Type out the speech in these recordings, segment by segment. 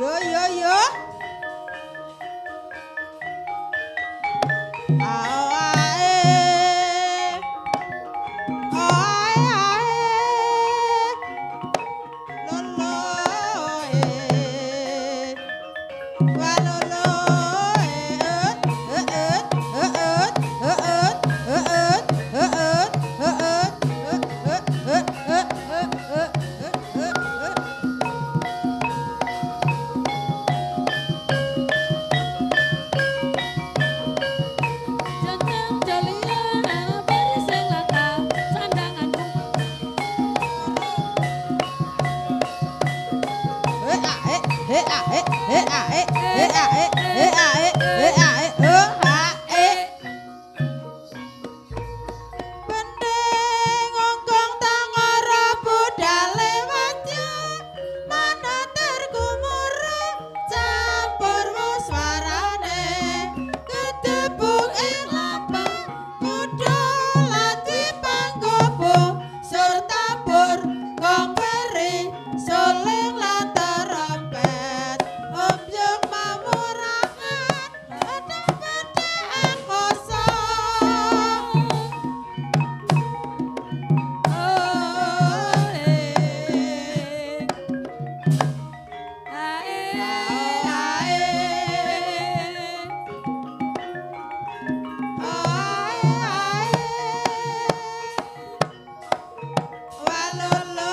Yo yo yo. Ae. Ae ae. Lolo wa lolo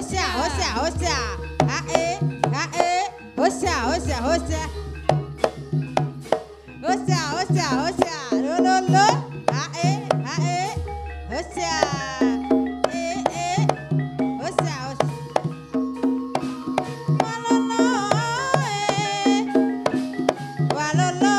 hosya, hosya, hosya. Hae, hosya, hosya, hosya. Hosya, hosya, hosya. Lo, lo, lo. Hae, hosya. Hosya, hosya. Walolo, walolo,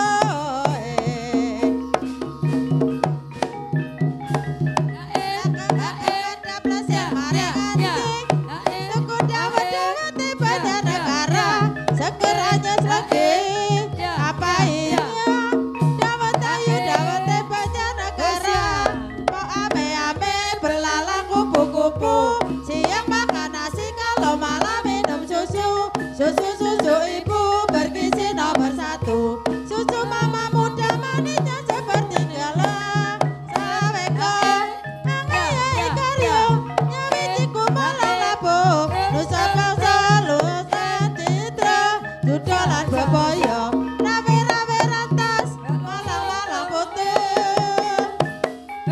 segeranya selagi apa iya dawet ayu dawet banyak negara mau ame-ame berlalang kupu-kupu siang makan nasi kalau malam minum susu susu ibu bergizi nomor 1 susu mama muda manisnya seperti galang saweko angaya ikaryo nyawiciku malang labuh nusa bangsa lusa citra dudolan beboyo rame-rame rantas malang-malang putih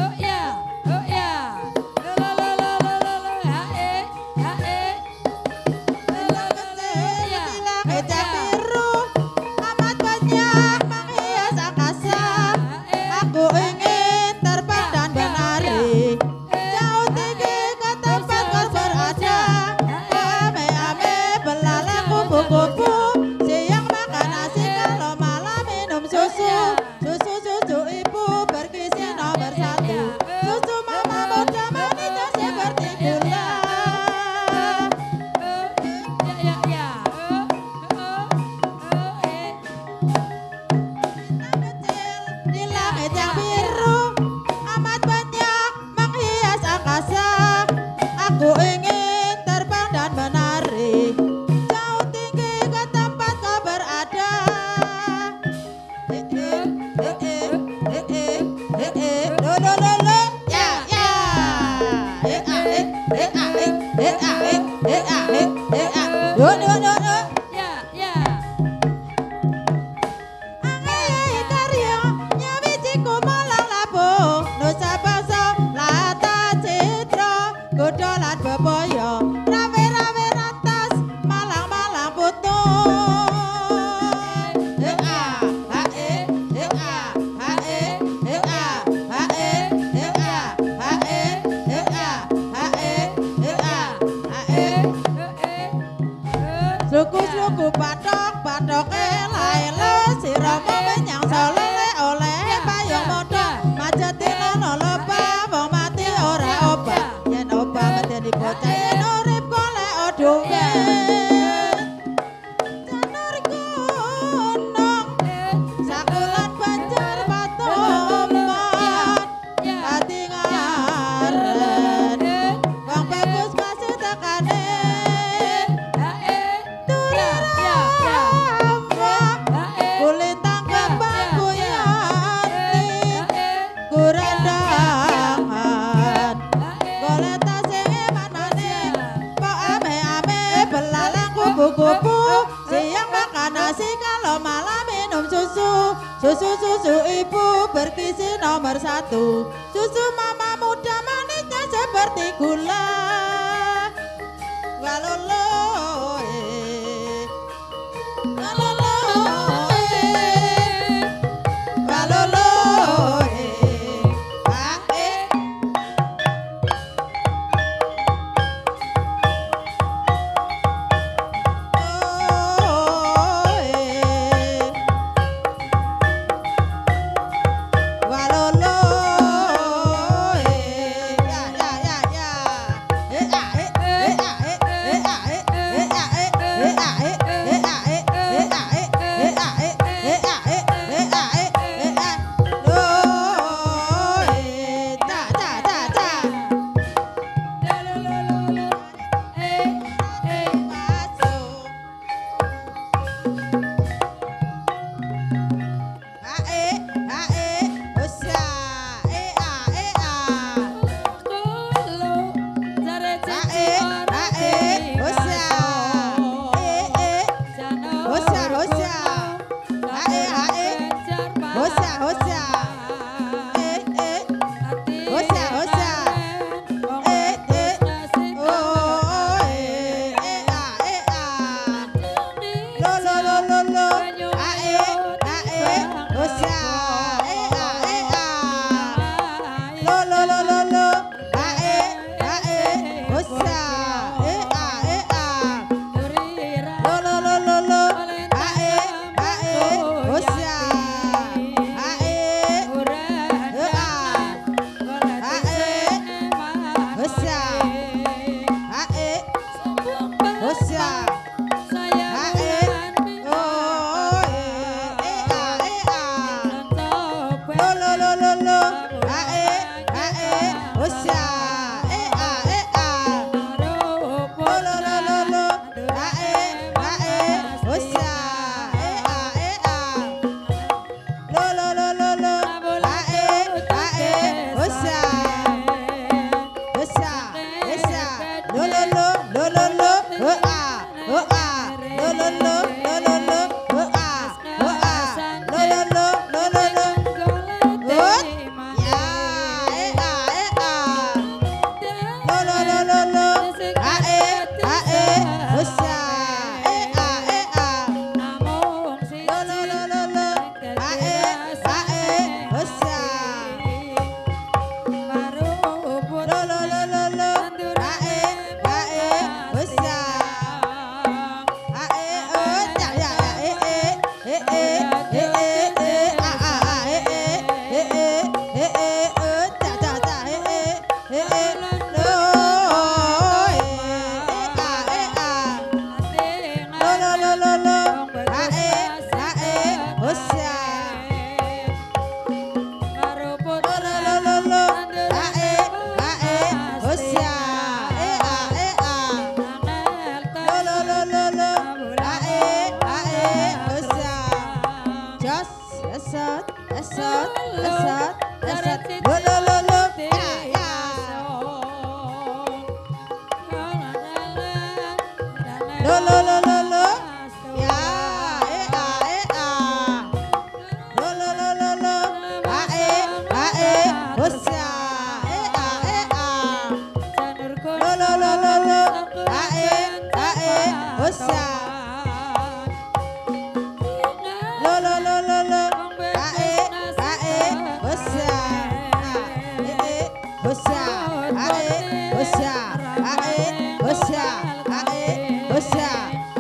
oh ya lo hae Kecak biru amat banyak menghias angkasa aku ingin terbang dan menari jauh tinggi ke tempat kau berada ame-ame belalang kupu-kupu siang makan nasi kalau malam minum susu susu ibu bergizi nomor 1 susu mama muda manisnya seperti gula di langit yang biru amat banyak menghias angkasa aku ingin terbang dan menari jauh tinggi ke tempat kau berada lo ya Angaya ikaryo nyawiciku malang labuh nusa bangsa lata citra godolan beboyo rame-rame rantas malang-malang putung Sluku-sluku batok-batoke laele sirama menyang solele oleh payung modal majetina noloba wong mati ora obah yen obah medeni bocah yen urip golek dhuwe janur gunung sakulan banjar patoman ati ngaren wong bagus masih tekane kulintang kembang kuyati kurandangan goleta sing emanane kok ame-ame belalang kupu-kupu siang makan nasi kalau malam minum susu susu ibu bergizi nomor 1 susu mama muda manisnya seperti gula walolo Usya. Saya Ae. Oh, lo lo lo lo. Ae. Usya. Lo lo lo lo lo. Ae. Usya. Lo lo lo lo lo. Ae. Usya. Usya. Usya. Lo lo lo lo lo lo. Lo lo lo lo lo lo. Lo lo lo lo lo lo. Ya. Lo lo lo lo lo. Usya. Lo lo lo lo lo. Usya. Lo lo lo lo lo. Usya. Usya.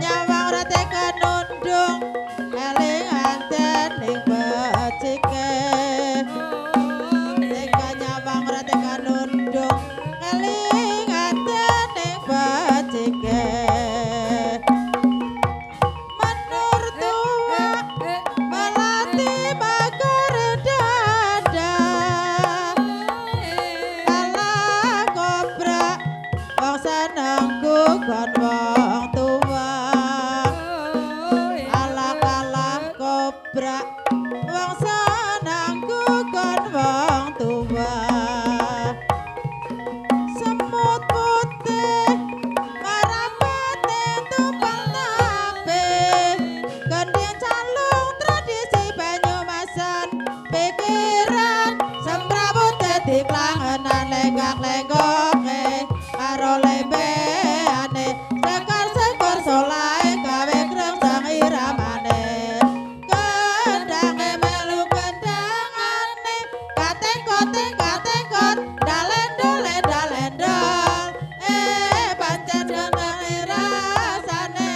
nyawang rate kenundung eling anten ning becike teka nyawang rate kenundung eling anten ning becike menur tua melati bakar dada kala kobra wong senengku kon wong tua ala kobra wong senengku kon wong tua semut putih marapate tumpang nabe gending calung tradisi Banyumasan pikiran semrawut dadi klangenan lenggak-lenggoke karo lembeane sekar-sekar solae gawe krengsang iramane kendange melu kendangane kateng-koteng dalendol pancen ngeneni rasane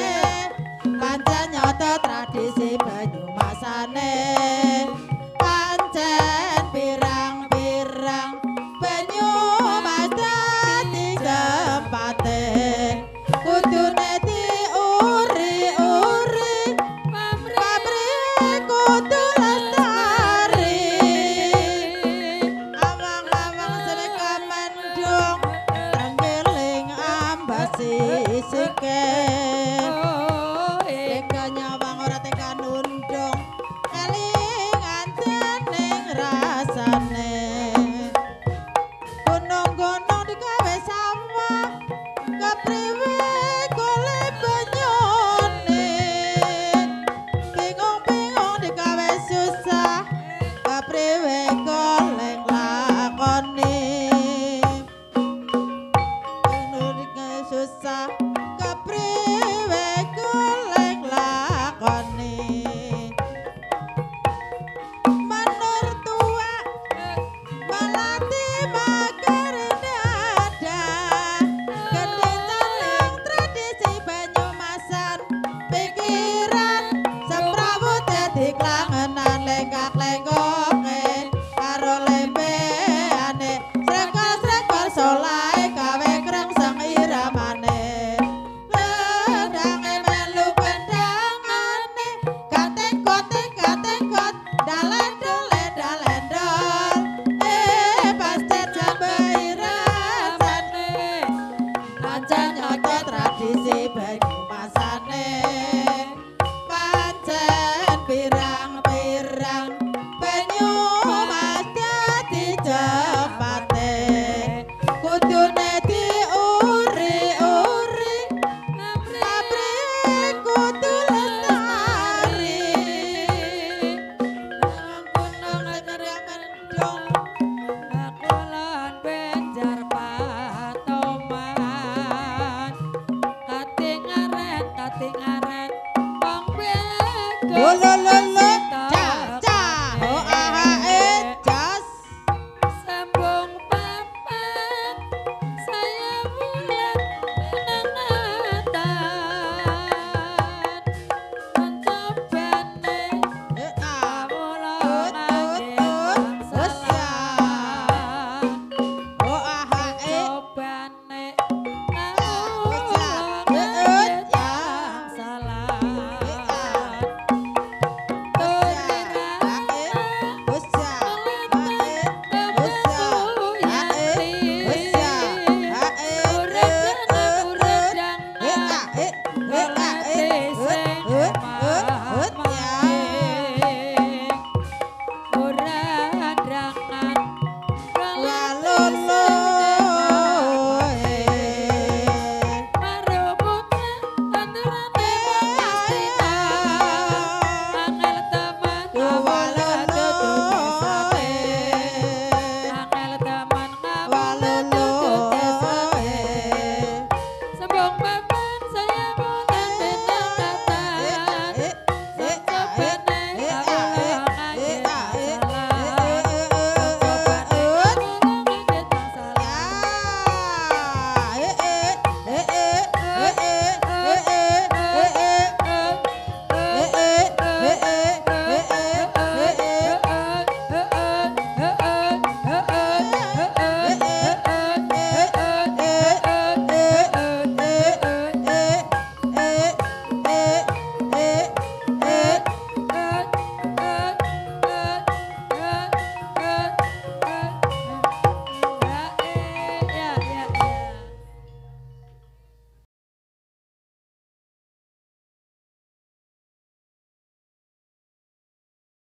pancen nyoto tradisi Banyumasane pancen pirang-pirang Banyumas dadi tempate kudune diuri-uri pabrik kudu lestari awang-awang seneka mendung trenggiling ambasi sike teka nyawang ora teka nundung eling anten ning rasane gunung-gunung digawe sawah kepriwe golek banyune bingung-bingung digawe susah kepriwe golek lakoni digawe susah kepriwe golek lakoni menur tua melati bakar dada gending calung tradisi Banyumasan pikiran semrawut dadi klangenan lenggak-lenggoke karo lembeane srekol-srekol solae gawe krengsang iramane lendange melu kendangane kateng-kot dalendol pancen jambai rasane pancen nyoto tradisi Banyumasane pancen pirang-pirang Banyumas dadi tempate kudune diuri-uri pabrik kudu lestari gunung negeri mendung Kulon Banjar Patoman kating aren wong bego